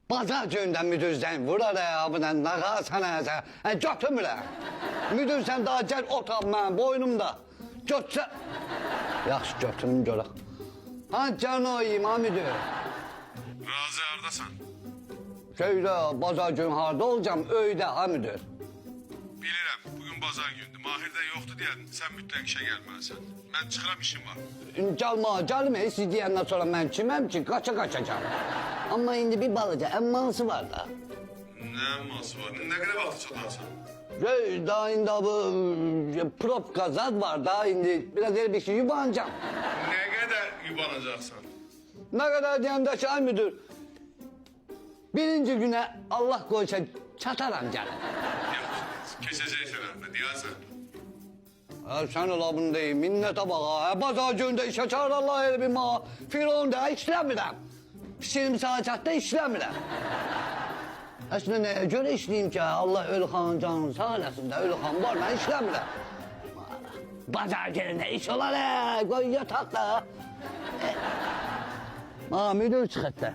Bazar günündə müdürsən vur araya abundan nağa sana götürmürəm. Müdürsən daha gəl otur mənim boynumda. Götürsə... Yaxşı götürüm görək. Ha canoyim ha müdür. Razı hardasan? Şöyle bazar günü harda olacağım öydə ha müdür. Bilirəm, bugün bazar gündür. Mahir də yoxdur deyən, sən mütləq işə gəlməlisən. Mən çıxıram, işim var. Gəlmə, siz deyəndən sonra mən kiməm ki, qaçacağım. Amma indi bir balaca əmmansı var da. Nə əmması var? Nə qədər vaxt çatarsan? Daha indi bu probka zad var da indi biraz bir şey yubanacağım. Nə qədər yubanacaqsan? Ne kadar deyəndə ki, ay müdür, birinci güne Allah koysa çataram canım. Yox, keçəcəksən əmdə, deyərsən. Sen ola bunu deyim, minnete bak ha. Bazar günde işe çağırırlar elə bir mağa. Firon da işləmirəm. 20 saatdə işləmirəm. Əslində nəyə görə işləyim ki, Allah Ölüxanın canını sağ eləsin də, Ölüxan var, mən işləmirəm. Bazar günündə iş olar qoy yataq da. Müdür çıxıb da.